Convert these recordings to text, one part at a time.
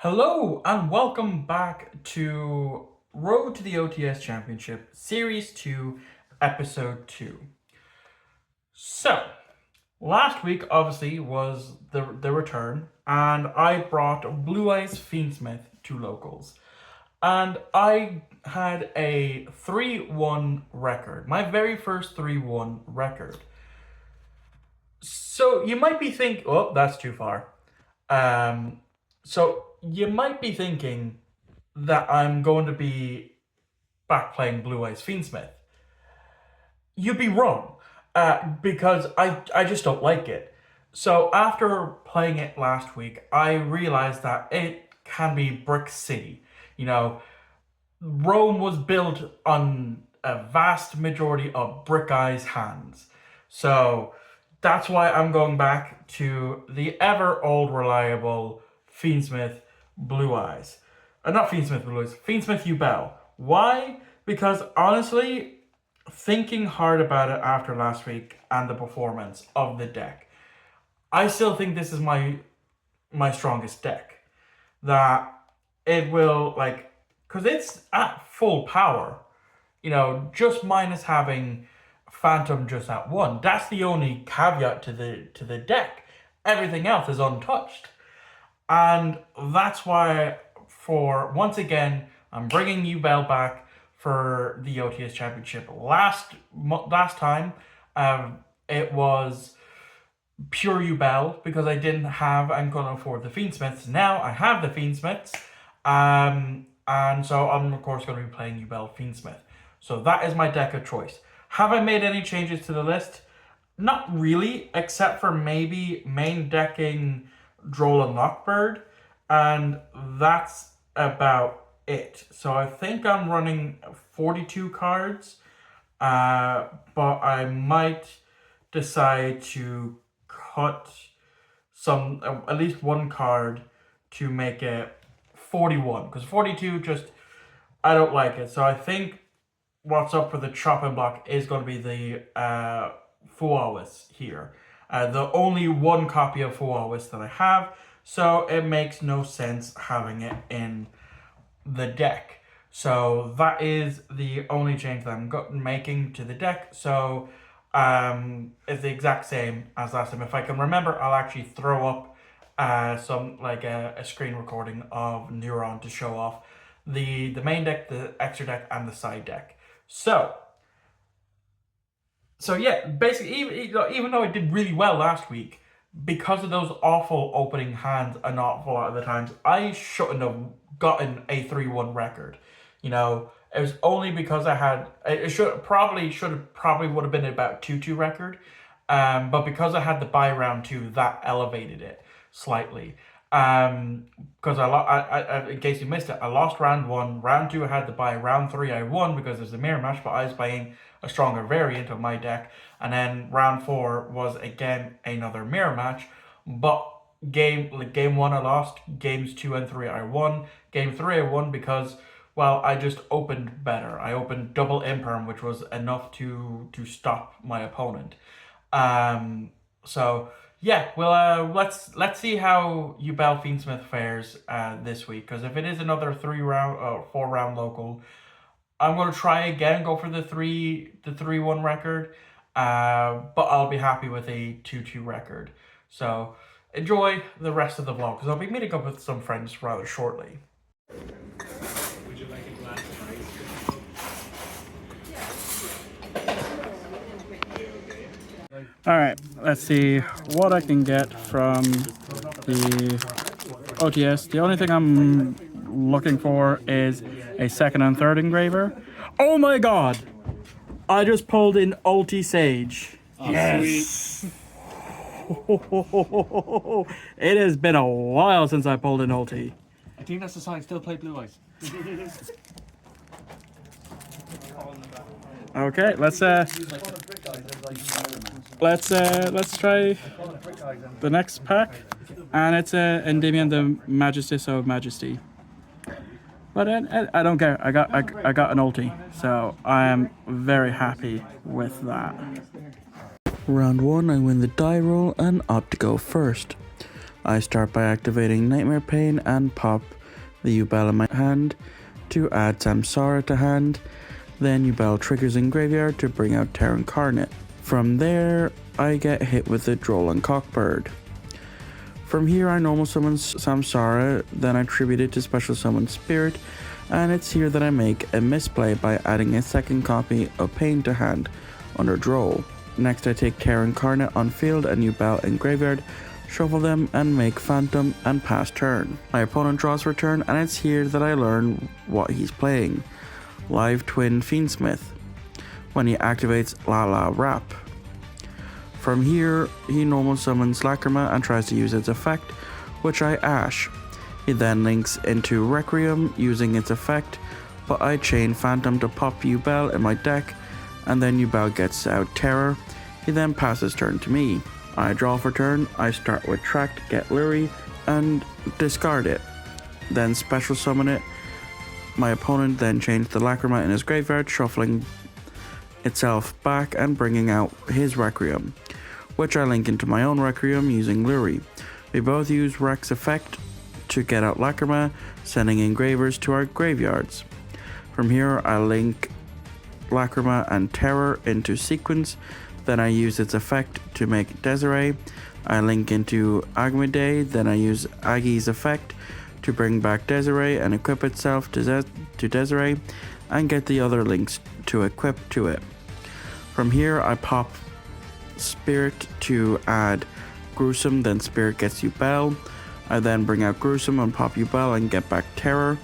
Hello and welcome back to Road to the OTS Championship Series 2, Episode 2. So, last week obviously was the return, and I brought Blue Eyes Fiendsmith to locals. And I had a 3-1 record, my very first 3-1 record. So you might be thinking, oh, that's too far. So you might be thinking that I'm going to be back playing Blue Eyes Fiendsmith. You'd be wrong, because I just don't like it. So after playing it last week, I realized that it can be Brick City. You know, Rome was built on a vast majority of Brick Eye's hands. So that's why I'm going back to the ever old reliable Fiendsmith Blue Eyes. Not Fiendsmith Blue Eyes, Fiendsmith Ubel. Why? Because honestly, thinking hard about it after last week and the performance of the deck, I still think this is my strongest deck. That it will, like, because it's at full power, just minus having Phantom just at 1. That's the only caveat to the deck. Everything else is untouched. And that's why, for once again, I'm bringing Ubel back for the OTS Championship. Last time, it was pure Ubel because I couldn't afford the Fiendsmiths. Now I have the Fiendsmiths, and so I'm of course going to be playing Ubel Fiendsmith. So that is my deck of choice. Have I made any changes to the list? Not really, except for maybe main decking Droll and Lockbird, and that's about it. So I think I'm running 42 cards, but I might decide to cut some, at least one card to make it 41, because 42 just, I don't like it. So I think what's up for the chopping block is going to be the Fuawis here. The only one copy of Fuawis that I have, so it makes no sense having it in the deck. So that is the only change that I'm making to the deck. So it's the exact same as last time. If I can remember, I'll actually throw up some, like a screen recording of Neuron to show off the main deck, the extra deck, and the side deck. So yeah, basically, even though I did really well last week, because of those awful opening hands an awful lot of the times, I shouldn't have gotten a 3-1 record. It was only because I had, it probably would have been about 2-2 record, but because I had the bye round 2, that elevated it slightly. Because in case you missed it, I lost round 1. Round 2 I had the bye. Round 3 I won because there's a mirror match, but I was playing a stronger variant of my deck. And then round 4 was again another mirror match, but game 1 I lost. Games 2 and 3 I won. Game 3 I won because, well, I just opened better. I opened double imperm, which was enough to stop my opponent. So yeah, well, let's see how Ubel Fiendsmith fares this week. Because if it is another 4-round local, I'm going to try again, go for the 3-1 record. But I'll be happy with a 2-2 record. So enjoy the rest of the vlog, because I'll be meeting up with some friends rather shortly. Would you like a glass of ice? Alright, let's see what I can get from the OTS. The only thing I'm looking for is a second and third engraver. Oh my god! I just pulled in Ulti Sage. Oh, yes! It has been a while since I pulled in Ulti. I think that's the sign. Still play Blue Eyes. Okay, let's try the next pack, and it's Endymion the Majestus of Majesty. But I don't care. I got an ulti, so I am very happy with that. Round 1, I win the die roll and opt to go first. I start by activating Nightmare Pain and pop the Yubel in my hand to add Samsara to hand. Then Yubel triggers in graveyard to bring out Terra Incarnate. From there, I get hit with the Droll and Cockbird. From here, I normal summon Samsara, then I tribute it to special summon Spirit, and it's here that I make a misplay by adding a second copy of Pain to hand under Droll. Next, I take Terra Incarnate on field and Yubel in graveyard, shuffle them, and make Phantom and pass turn. My opponent draws for turn, and it's here that I learn what he's playing. Live Twin Fiendsmith, when he activates La La Rap. From here, he normal summons Lacrima and tries to use its effect, which I Ash. He then links into Requiem using its effect, but I chain Phantom to pop Yubel in my deck, and then Yubel gets out Terror. He then passes turn to me. I draw for turn, I start with Tract, get Lurie, and discard it. Then special summon it. My opponent then changed the Lacrima in his graveyard, shuffling itself back and bringing out his Requiem, which I link into my own Requiem using Lurie. We both use Rex effect to get out Lacrima, sending engravers to our graveyards. From here, I link Lacrima and Terror into sequence, then I use its effect to make Desiree. I link into Agmide, then I use Aggie's effect to bring back Desiree and equip itself to Desiree, and get the other links to equip to it. From here, I pop Spirit to add Gruesome, then Spirit gets Yubel. I then bring out Gruesome and pop Yubel and get back Terror.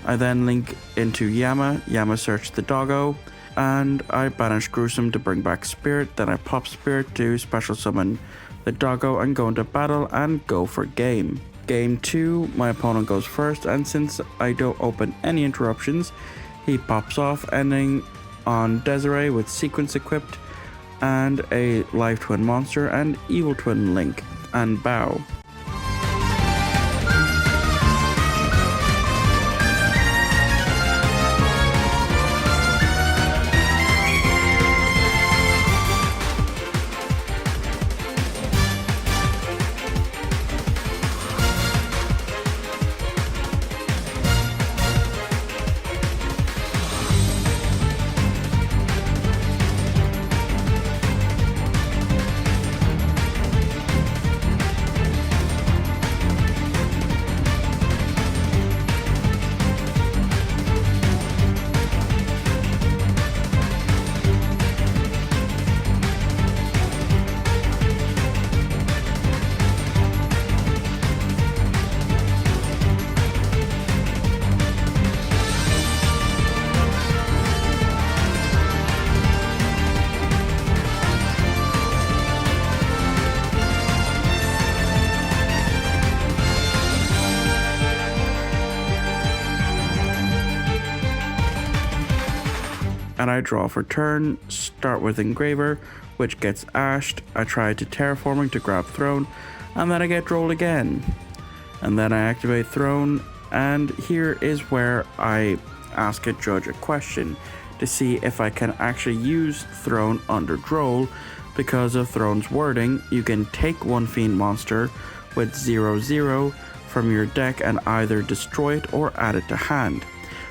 I then link into Yama search the doggo, and I banish Gruesome to bring back Spirit. Then I pop Spirit to special summon the doggo and go into battle and go for game. Game 2, my opponent goes first, and since I don't open any interruptions, he pops off, ending on Desiree with sequence equipped and a live twin monster and evil twin link and bow. And I draw for turn, start with Engraver, which gets ashed. I try to terraforming to grab Throne, and then I get rolled again. And then I activate Throne, and here is where I ask a judge a question to see if I can actually use Throne under Droll. Because of Throne's wording, you can take one Fiend monster with 0/0 from your deck and either destroy it or add it to hand.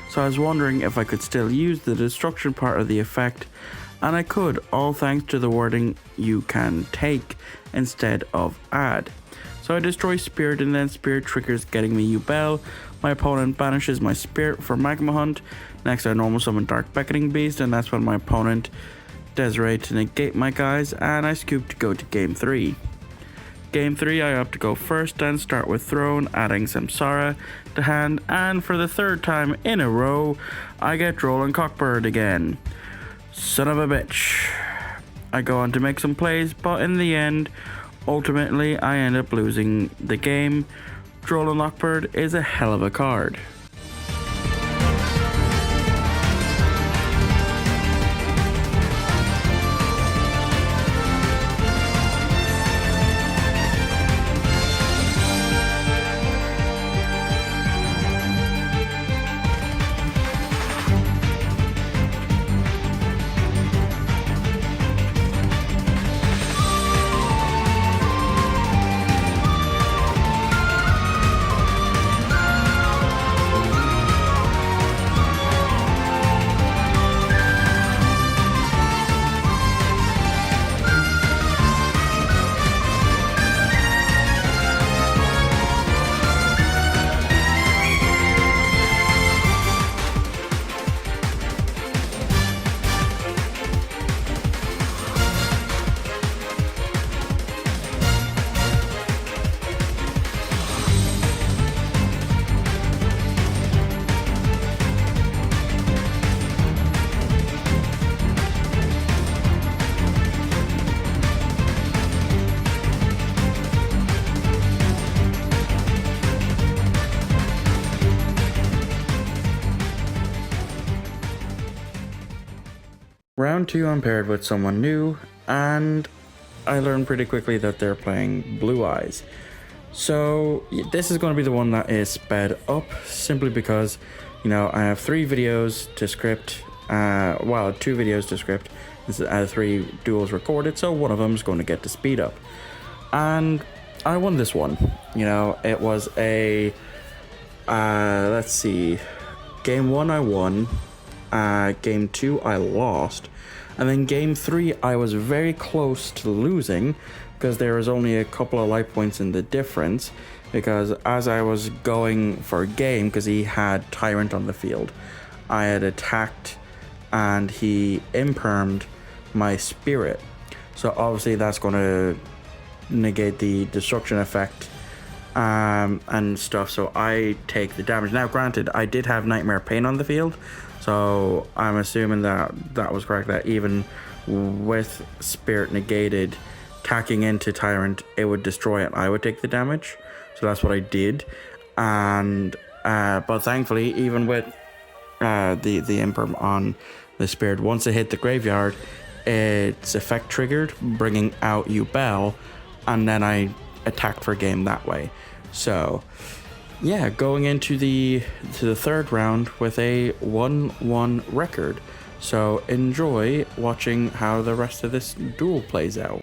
So I was wondering if I could still use the destruction part of the effect, and I could, all thanks to the wording you can take instead of add. So I destroy Spirit, and then Spirit triggers getting me Yubel. My opponent banishes my Spirit for Magma Hunt. Next I normal summon Dark Beckoning Beast, and that's when my opponent Desiree to negate my guys, and I scoop to go to game 3. Game 3, I opt to go first and start with Throne, adding Samsara to hand, and for the third time in a row, I get Droll and Cockbird again. Son of a bitch. I go on to make some plays, but in the end, ultimately, I end up losing the game. Droll and Cockbird is a hell of a card. Round 2 I'm paired with someone new, and I learned pretty quickly that they're playing Blue Eyes. So this is going to be the one that is sped up, simply because, you know, I have 3 videos to script, 2 videos to script, 3 duels recorded, so one of them is going to get to speed up. And I won this one. You know, it was a, let's see, game 1 I won, game 2 I lost, and then game 3 I was very close to losing, because there was only a couple of life points in the difference, because as I was going for a game, because he had Tyrant on the field, I had attacked and he impermed my Spirit. So obviously that's going to negate the destruction effect and stuff, so I take the damage. Now granted, I did have Nightmare Pain on the field, so I'm assuming that that was correct, that even with Spirit negated, tacking into Tyrant, it would destroy it and I would take the damage. So that's what I did. And but thankfully, even with the imperm on the Spirit, once it hit the graveyard, its effect triggered, bringing out Ubel, and then I attacked for game that way. So yeah, going into the third round with a 1-1 record. So enjoy watching how the rest of this duel plays out.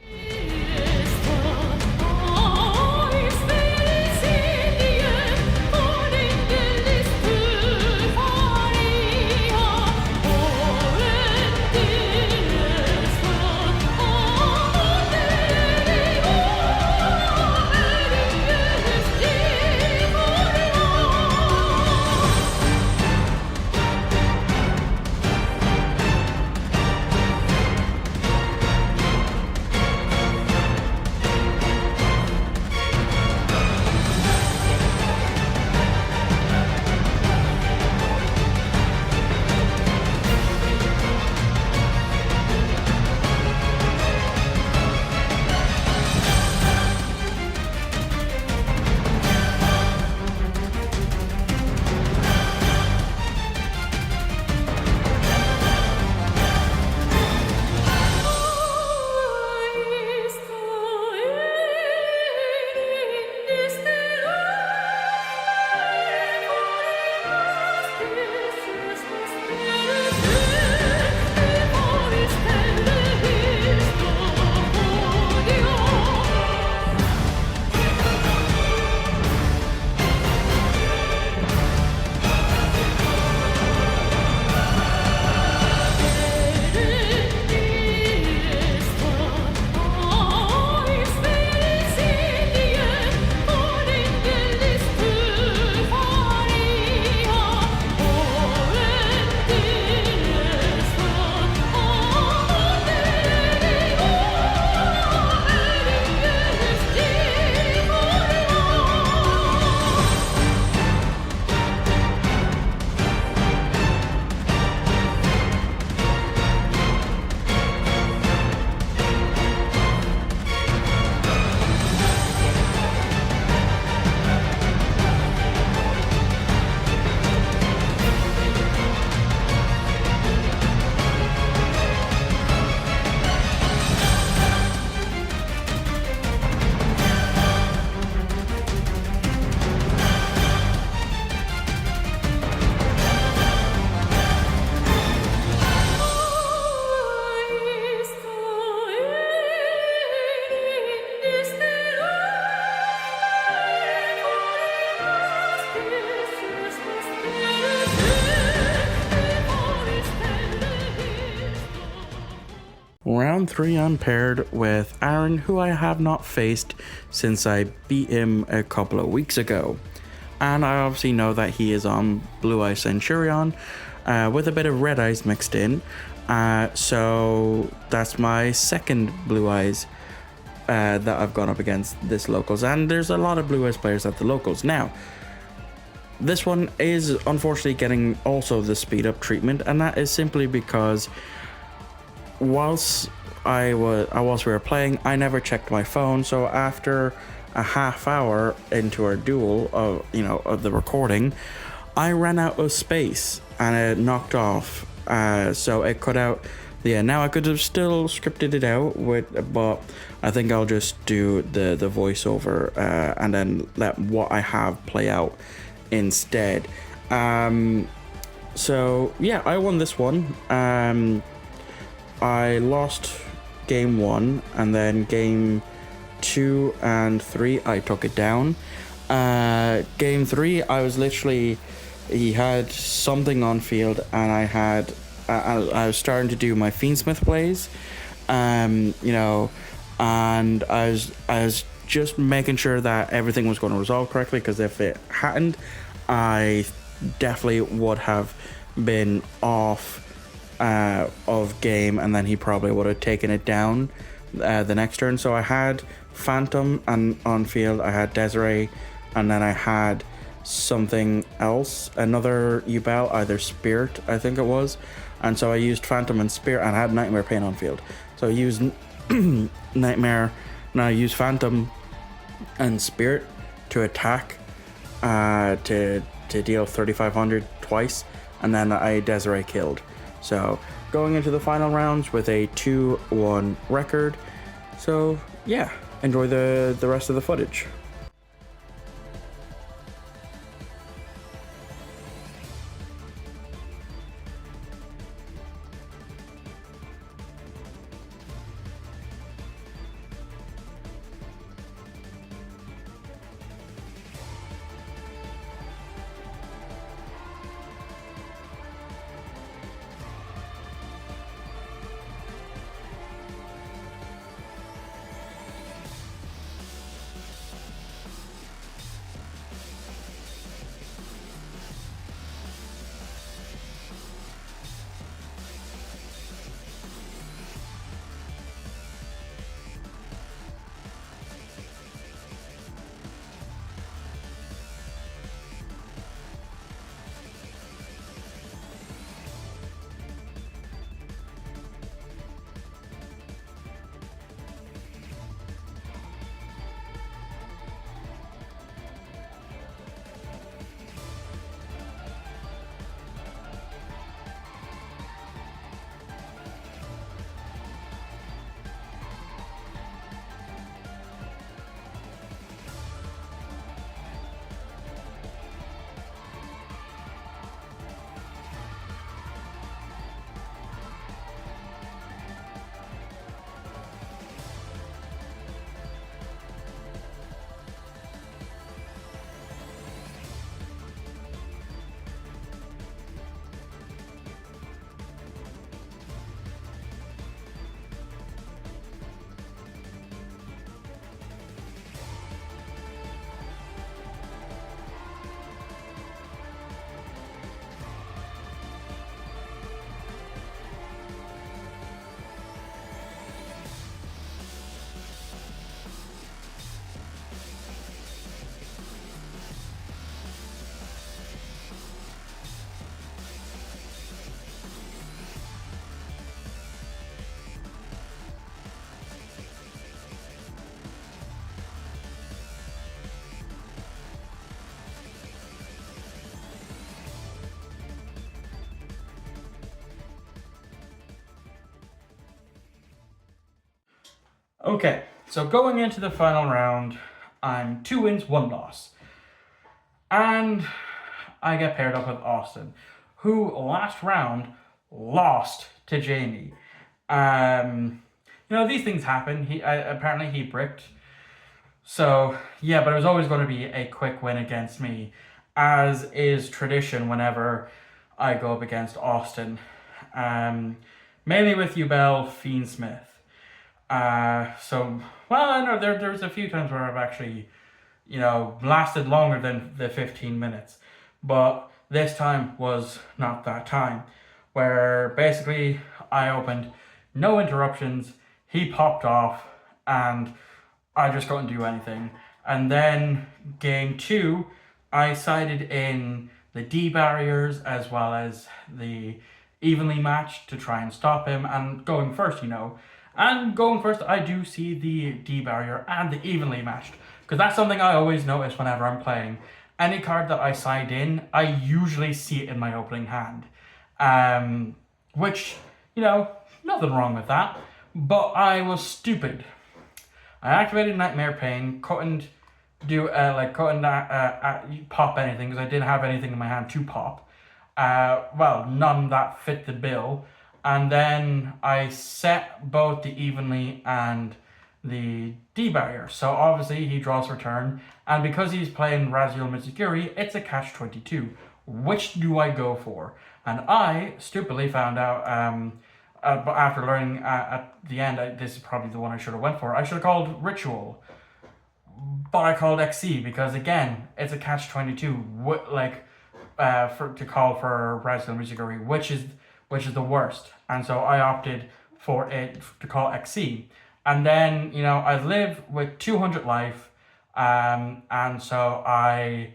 Round 3 I'm paired with Aaron, who I have not faced since I beat him a couple of weeks ago. And I obviously know that he is on Blue Eyes Centurion with a bit of Red Eyes mixed in. So that's my second Blue Eyes that I've gone up against this locals. And there's a lot of Blue Eyes players at the locals. Now, this one is unfortunately getting also the speed up treatment, and that is simply because whilst we were playing, I never checked my phone. So after a half hour into our duel of the recording, I ran out of space and it knocked off. So it cut out yeah, now I could have still scripted it out but I think I'll just do the voiceover and then let what I have play out instead. So yeah, I won this one. I lost game 1, and then game 2 and 3 I took it down. Game 3 I was literally, he had something on field, and I was starting to do my Fiendsmith plays, you know, and I was just making sure that everything was going to resolve correctly, because if it hadn't, I definitely would have been off of game, and then he probably would have taken it down the next turn. So I had Phantom and on field, I had Desiree, and then I had something else, another Ubel, either Spirit I think it was, and so I used Phantom and Spirit, and I had Nightmare Pain on field, so I used Nightmare, and I used Phantom and Spirit to attack to deal 3,500 twice, and then I Desiree killed. So going into the final rounds with a 2-1 record. So yeah, enjoy the rest of the footage. Okay, so going into the final round, I'm 2 wins, 1 loss. And I get paired up with Austin, who last round lost to Jamie. You know, these things happen. Apparently he bricked. So, yeah, but it was always going to be a quick win against me, as is tradition whenever I go up against Austin. Mainly with Ubel Fiendsmith. So, well, I know there's a few times where I've actually, you know, lasted longer than the 15 minutes. But this time was not that time, where basically I opened, no interruptions, he popped off, and I just couldn't do anything. And then game 2, I sided in the D barriers as well as the evenly matched to try and stop him, and going first, you know. And going first, I do see the D barrier and the evenly matched, because that's something I always notice whenever I'm playing. Any card that I side in, I usually see it in my opening hand. Which, you know, Nothing wrong with that. But I was stupid. I activated Nightmare Pain, couldn't do pop anything because I didn't have anything in my hand to pop. Well, none that fit the bill. And then I set both the Evenly and the D barrier. So obviously he draws for turn, and because he's playing Raziel Mitsugiri, it's a catch-22. Which do I go for? And I stupidly found out, but after learning at the end, this is probably the one I should have went for. I should have called Ritual, but I called XC because again, it's a catch-22. To call for Raziel Mitsugiri, which is the worst, and so I opted for it to call XC. And then, I live with 200 life, and so I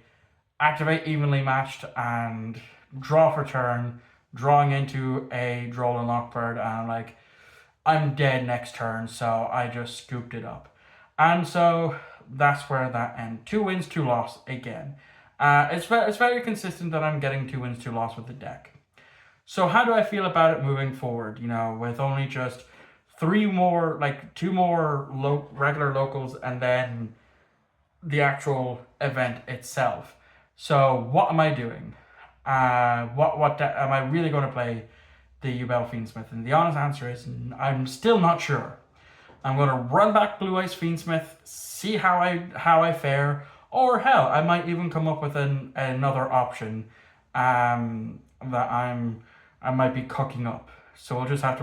activate Evenly Matched and draw for turn, drawing into a Droll and Lockbird, and I'm dead next turn, so I just scooped it up. And so that's where that ends. 2 wins, 2 loss again. It's very consistent that I'm getting 2 wins, 2 loss with the deck. So how do I feel about it moving forward? With only just 2 more regular locals and then the actual event itself. So what am I doing? What am I really going to play the Yubel Fiendsmith? And the honest answer is I'm still not sure. I'm going to run back Blue Eyes Fiendsmith, see how I fare, or hell, I might even come up with another option that I might be cooking up. So you'll just have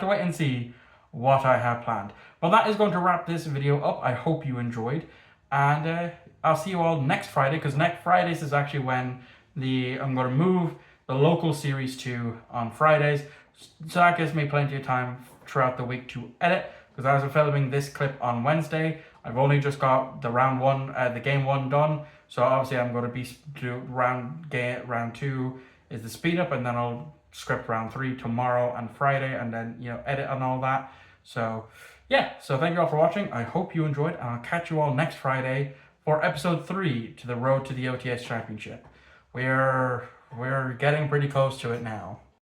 to wait and see what I have planned. But that is going to wrap this video up. I hope you enjoyed, and I'll see you all next Friday, because next Fridays is actually when I'm going to move the local series to on Fridays, so that gives me plenty of time throughout the week to edit. Because as I'm filming this clip on Wednesday, I've only just got the game 1 done. So obviously I'm going to do round 2 is the speed up, and then I'll script round 3 tomorrow and Friday, and then edit and all that. So yeah, so thank you all for watching. I hope you enjoyed, and I'll catch you all next Friday for episode 3 to the road to the OTS Championship. We're getting pretty close to it now.